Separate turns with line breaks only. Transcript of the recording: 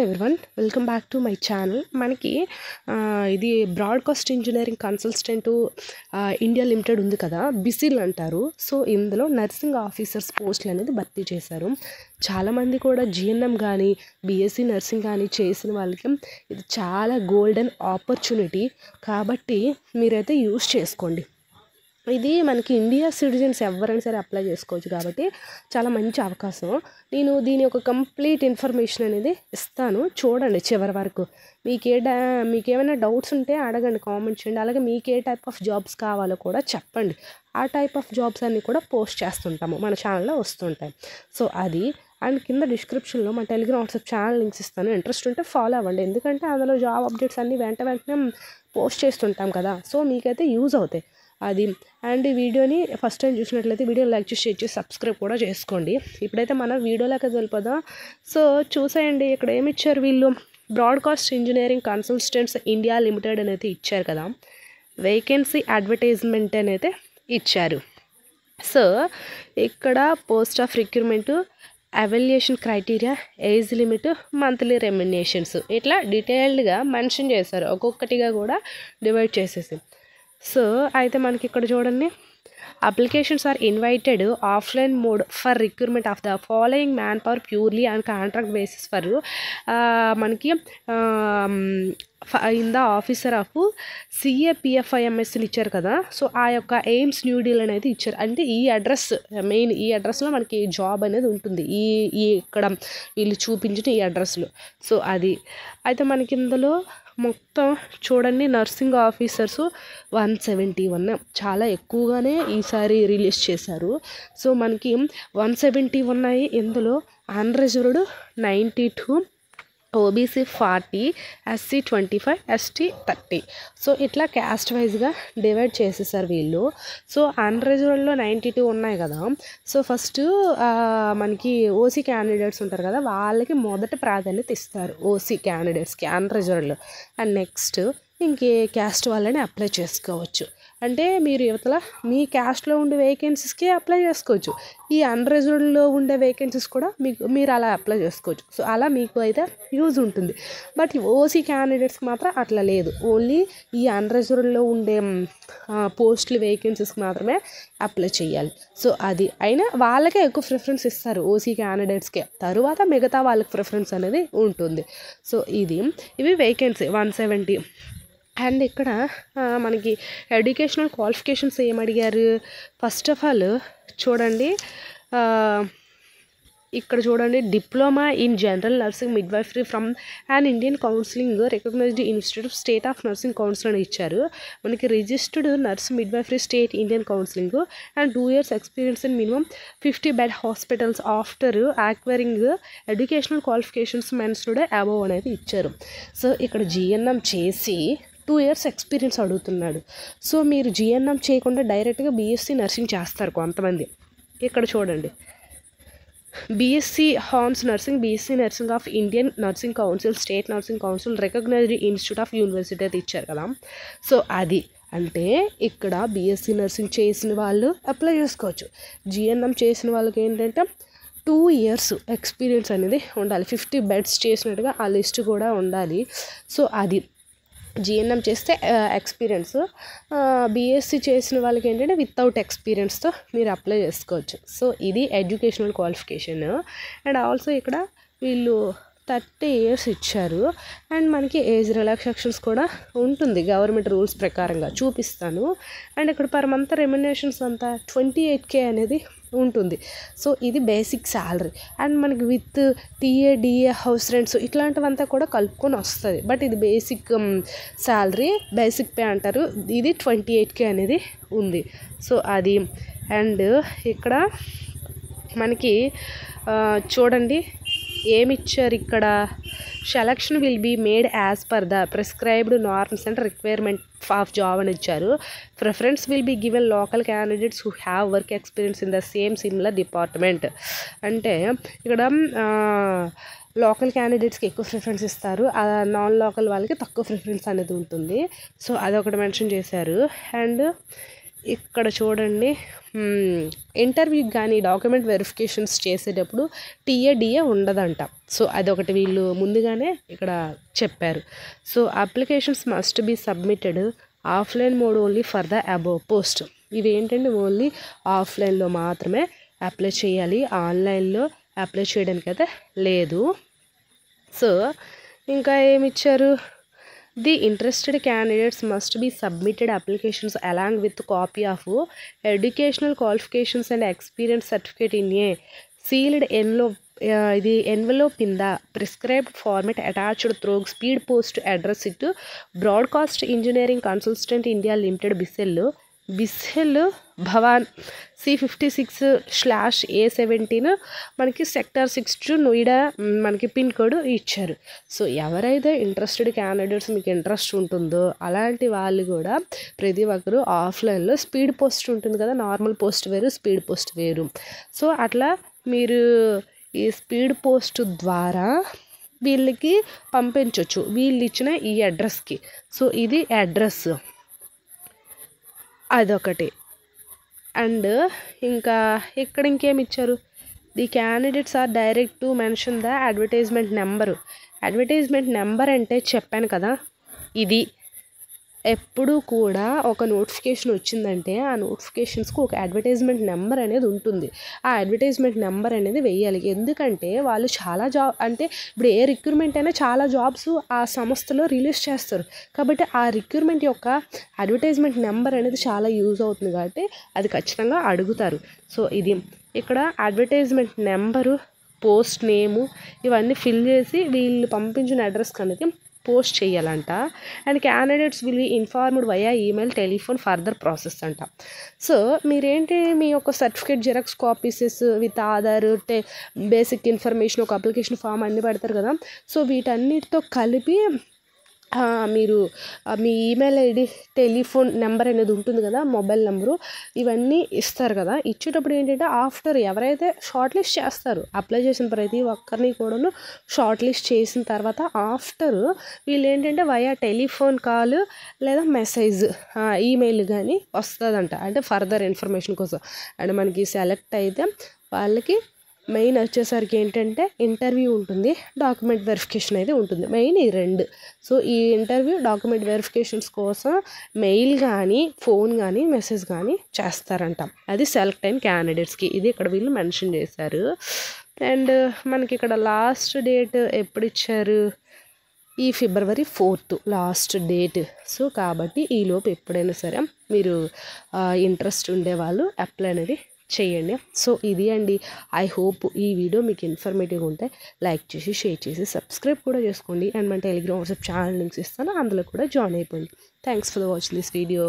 Everyone, welcome back to my channel. మనకి ఇది broadcast engineering consultant India limited ఉంది కదా, బిసిల్ అంటారు. సో ఇందులో నర్సింగ్ ఆఫీసర్స్ పోస్టులు అనేది భర్తీ చేశారు. చాలామంది కూడా జిఎన్ఎం కానీ బీఎస్సీ నర్సింగ్ కానీ చేసిన వాళ్ళకి ఇది చాలా గోల్డెన్ ఆపర్చునిటీ, కాబట్టి మీరైతే యూస్ చేసుకోండి. ఇది మనకి ఇండియా సిటిజన్స్ ఎవరైనా సరే అప్లై చేసుకోవచ్చు, కాబట్టి చాలా మంచి అవకాశం. నేను దీని యొక్క కంప్లీట్ ఇన్ఫర్మేషన్ అనేది ఇస్తాను, చూడండి చివరి వరకు. మీకేమైనా డౌట్స్ ఉంటే అడగండి, కామెంట్ చేయండి. అలాగే మీకు ఏ టైప్ ఆఫ్ జాబ్స్ కావాలో కూడా చెప్పండి. ఆ టైప్ ఆఫ్ జాబ్స్ అన్నీ కూడా పోస్ట్ చేస్తుంటాము, మన ఛానల్లో వస్తుంటాయి. సో అది అండ్ కింద డిస్క్రిప్షన్లో మా టెలిగ్రామ్ వాట్సాప్ ఛానల్ లింక్స్ ఇస్తాను, ఇంట్రెస్ట్ ఉంటే ఫాలో అవ్వండి. ఎందుకంటే అందులో జాబ్ అప్డేట్స్ అన్నీ వెంటనే పోస్ట్ చేస్తుంటాం కదా, సో మీకైతే యూజ్ అవుతాయి అది. అండ్ ఈ వీడియోని ఫస్ట్ టైం చూసినట్లయితే వీడియో లైక్ చేసి షేర్ చేసి సబ్స్క్రైబ్ కూడా చేసుకోండి. ఇప్పుడైతే మనం వీడియోలోకి వెళ్ళిపోదాం. సో చూసేయండి, ఇక్కడ ఏమి ఇచ్చారు వీళ్ళు, broadcast engineering consultants India limited అనేది ఇచ్చారు కదా, వేకెన్సీ అడ్వర్టైజ్మెంట్ అనేది ఇచ్చారు. సో ఇక్కడ post of recruitment, evaluation criteria, age limit, monthly remunerations ఇట్లా డీటెయిల్డ్గా మెన్షన్ చేశారు, ఒక్కొక్కటిగా కూడా డివైడ్ చేసేసి. సో అయితే మనకి ఇక్కడ చూడండి, applications are invited offline mode for recruitment of the following manpower purely and contract basis for మనకి ఇన్ ద ఆఫీసర్ ఆఫ్ సిఏపిఎఫ్ఐఎంఎస్లు ఇచ్చారు కదా. సో ఆ యొక్క ఎయిమ్స్ న్యూ డీల్ అనేది ఇచ్చారు. అంటే ఈ అడ్రస్ మెయిన్, ఈ అడ్రస్లో మనకి జాబ్ అనేది ఉంటుంది, ఈ ఇక్కడ వీళ్ళు చూపించిన ఈ అడ్రస్లో. సో అది అయితే మనకి ఇందులో మొత్తం చూడండి, నర్సింగ్ ఆఫీసర్స్ 171, చాలా ఎక్కువగానే ఈసారి రిలీజ్ చేశారు. సో మనకి 170 ఉన్నాయి. ఇందులో unreserved 92, OBC 40, SC 25, ST 30. So ఇట్లా క్యాస్ట్ వైజ్గా డివైడ్ చేసేసారు వీళ్ళు. సో అన్రిజర్వ్డ్లో 92 ఉన్నాయి కదా. సో ఫస్ట్ మనకి ఓసీ క్యాండిడేట్స్ ఉంటారు కదా, వాళ్ళకి మొదట ప్రాధాన్యత ఇస్తారు, ఓసీ క్యాండిడేట్స్కి అన్రిజర్వ్డ్లో. అండ్ నెక్స్ట్ ఇంకే క్యాస్ట్ వాళ్ళని అప్లై చేసుకోవచ్చు. అంటే మీరు యువతల మీ క్యాస్ట్లో ఉండే వేకెన్సీస్కి అప్లై చేసుకోవచ్చు, ఈ అన్రిజర్వ్డ్లో ఉండే వేకెన్సీస్ కూడా మీరు అలా అప్లై చేసుకోవచ్చు. సో అలా మీకు అయితే యూజ్ ఉంటుంది. బట్ ఓసీ క్యాండిడేట్స్కి మాత్రం అట్లా లేదు, ఓన్లీ ఈ అన్రిజర్వ్డ్లో ఉండే పోస్టులు వేకెన్సీస్కి మాత్రమే అప్లై చేయాలి. సో అది అయినా వాళ్ళకే ఎక్కువ ప్రిఫరెన్స్ ఇస్తారు, ఓసీ క్యాండిడేట్స్కే, తరువాత మిగతా వాళ్ళకి ప్రిఫరెన్స్ అనేది ఉంటుంది. సో ఇవి వేకెన్సీ 170. అండ్ ఇక్కడ మనకి ఎడ్యుకేషనల్ క్వాలిఫికేషన్స్ ఏమడిగారు, ఫస్ట్ ఆఫ్ ఆల్ చూడండి, ఇక్కడ చూడండి, diploma in general nursing midwifery from and Indian counselling recognised institute of state of nursing council అని ఇచ్చారు. మనకి registered nurse midwifery state Indian counselling and 2 years experience in minimum 50 bed hospitals after acquiring educational qualifications mentioned above అనేది ఇచ్చారు. So ఇక్కడ GNM చేసి 2 years experience అడుగుతున్నాడు. So మీరు GNM చేయకుండా డైరెక్ట్గా బీఎస్సీ నర్సింగ్ చేస్తారు కొంతమంది. ఇక్కడ చూడండి, BSc hons nursing, BSc nursing of Indian Nursing Council, State Nursing Council, recognised institute of university అయితే ఇచ్చారు కదా. సో అది అంటే ఇక్కడ బీఎస్సీ నర్సింగ్ చేసిన వాళ్ళు అప్లై చేసుకోవచ్చు. జిఎన్ఎం చేసిన వాళ్ళకి ఏంటంటే 2 years ఎక్స్పీరియన్స్ అనేది ఉండాలి, 50 beds చేసినట్టుగా ఆ లిస్ట్ కూడా ఉండాలి. సో అది జిఎన్ఎం చేస్తే ఎక్స్పీరియన్స్, బీఎస్సీ చేసిన వాళ్ళకి ఏంటంటే వితౌట్ ఎక్స్పీరియన్స్తో మీరు అప్లై చేసుకోవచ్చు. సో ఇది ఎడ్యుకేషనల్ క్వాలిఫికేషన్. అండ్ ఆల్సో ఇక్కడ వీళ్ళు 30 years ఇచ్చారు. అండ్ మనకి ఏజ్ రిలాక్సేషన్స్ కూడా ఉంటుంది గవర్నమెంట్ రూల్స్ ప్రకారంగా, చూపిస్తాను. అండ్ ఇక్కడ పర్ మంత్ రెమ్యునరేషన్స్ అంతా 28K అనేది ఉంటుంది. సో ఇది బేసిక్ శాలరీ. అండ్ మనకి with TA, DA, house rents ఇట్లాంటివంతా కూడా కలుపుకొని వస్తుంది. బట్ ఇది బేసిక్ శాలరీ, బేసిక్ పే అంటారు. ఇది 28K అనేది ఉంది. సో అది. అండ్ ఇక్కడ మనకి చూడండి ఏమిచ్చారు, ఇక్కడ selection will be made as per the prescribed norms and requirement of job అని ఇచ్చారు. Preference will be given local candidates who have work experience in the same similar department. అంటే ఇక్కడ లోకల్ క్యాండిడేట్స్కి ఎక్కువ ప్రిఫరెన్స్ ఇస్తారు, నాన్ లోకల్ వాళ్ళకి తక్కువ preference అనేది ఉంటుంది. సో అదొకటి మెన్షన్ చేశారు. అండ్ ఇక్కడ చూడండి, ఇంటర్వ్యూకి కానీ డాక్యుమెంట్ వెరిఫికేషన్స్ చేసేటప్పుడు టీఏ ఉండదంట. సో అదొకటి వీళ్ళు ముందుగానే ఇక్కడ చెప్పారు. So applications must be submitted offline mode only for the above post. ఇవి ఏంటంటే ఓన్లీ ఆఫ్లైన్లో మాత్రమే అప్లై చేయాలి, ఆన్లైన్లో అప్లై చేయడానికి అయితే లేదు. సో ఇంకా ఏమిచ్చారు, the interested candidates must be submitted applications along with copy of educational qualifications and experience certificate in a sealed ఇది envelope in the prescribed format attached through speed post address it broadcast engineering consultant India limited BECIL Bhawan C56/A17 మనకి sector 6 Noida మనకి pin code ఇచ్చారు. So ఎవరైతే interested candidates మీకు interest ఉంటుందో అలాంటి వాళ్ళు కూడా ప్రతి ఒక్కరు ఆఫ్లైన్లో స్పీడ్ పోస్ట్ ఉంటుంది కదా, నార్మల్ పోస్ట్ వేరు స్పీడ్ పోస్ట్ వేరు. సో అట్లా మీరు ఈ స్పీడ్ పోస్ట్ ద్వారా వీళ్ళకి పంపించవచ్చు వీళ్ళు ఇచ్చిన ఈ అడ్రస్కి. సో ఇది అడ్రస్ అదొకటి. అండ్ ఇంకా ఇక్కడ ఇంకేమి ఇచ్చారు, the candidates are direct to mention the advertisement number. Advertisement number అంటే చెప్పాను కదా, ఇది ఎప్పుడు కూడా ఒక నోటిఫికేషన్ వచ్చిందంటే ఆ నోటిఫికేషన్స్కి ఒక అడ్వర్టైజ్మెంట్ నెంబర్ అనేది ఉంటుంది. ఆ అడ్వర్టైజ్మెంట్ నెంబర్ అనేది వెయ్యాలి. ఎందుకంటే వాళ్ళు చాలా అంటే ఇప్పుడు ఏ రిక్రూట్మెంట్ అయినా చాలా జాబ్స్ ఆ సంస్థలో రిలీజ్ చేస్తారు. కాబట్టి ఆ రిక్రూట్మెంట్ యొక్క అడ్వర్టైజ్మెంట్ నెంబర్ అనేది చాలా యూజ్ అవుతుంది కాబట్టి అది ఖచ్చితంగా అడుగుతారు. సో ఇది ఇక్కడ అడ్వర్టైజ్మెంట్ నెంబరు, పోస్ట్ నేము ఇవన్నీ ఫిల్ చేసి వీళ్ళు పంపించిన అడ్రస్కి అనేది పోస్ట్ చేయాలంట. And candidates will be informed via email, telephone further process అంట. సో మీరేంటి మీ యొక్క certificate xerox copies with Aadhaar, basic information, ఒక అప్లికేషన్ ఫామ్ అన్నీ పెడతారు కదా. సో వీటన్నిటితో కలిపి మీరు మీ ఈమెయిల్ ఐడి, టెలిఫోన్ నెంబర్ అనేది ఉంటుంది కదా, మొబైల్ నెంబరు, ఇవన్నీ ఇస్తారు కదా. ఇచ్చేటప్పుడు ఏంటంటే ఆఫ్టర్ ఎవరైతే షార్ట్ లిస్ట్ చేస్తారు అప్లై చేసిన ప్రతి ఒక్కరిని కూడాను షార్ట్ లిస్ట్ చేసిన తర్వాత ఆఫ్టర్ వీళ్ళు ఏంటంటే వయా టెలిఫోన్ కాల్ లేదా మెసేజ్, ఈమెయిల్ కానీ వస్తుందంట. అంటే ఫర్దర్ ఇన్ఫర్మేషన్ కోసం. అండ్ మనకి సెలెక్ట్ అయితే వాళ్ళకి మెయిన్ వచ్చేసరికి ఏంటంటే ఇంటర్వ్యూ ఉంటుంది, డాక్యుమెంట్ వెరిఫికేషన్ అయితే ఉంటుంది. మెయిన్ ఈ రెండు. సో ఈ ఇంటర్వ్యూ, డాక్యుమెంట్ వెరిఫికేషన్స్ కోసం మెయిల్ కానీ ఫోన్ కానీ మెసేజ్ కానీ చేస్తారంట. అది సెలెక్ట్ అయిన క్యాండిడేట్స్కి. ఇది ఇక్కడ వీళ్ళు మెన్షన్ చేశారు. అండ్ మనకి ఇక్కడ లాస్ట్ డేట్ ఎప్పుడు ఇచ్చారు, ఈ February 4th last date. So కాబట్టి ఈలోపు ఎప్పుడైనా సరే మీరు ఇంట్రెస్ట్ ఉండేవాళ్ళు అప్లై అనేది చేయండి. సో ఇది అండి. ఐ హోప్ ఈ వీడియో మీకు ఇన్ఫర్మేటివ్గా ఉంటే లైక్ చేసి, షేర్ చేసి, సబ్స్క్రైబ్ కూడా చేసుకోండి. అండ్ మన టెలిగ్రామ్ వాట్సాప్ ఛానల్ లింక్స్ ఇస్తాను, అందులో కూడా జాయిన్ అయిపోయింది. Thanks for watching this video.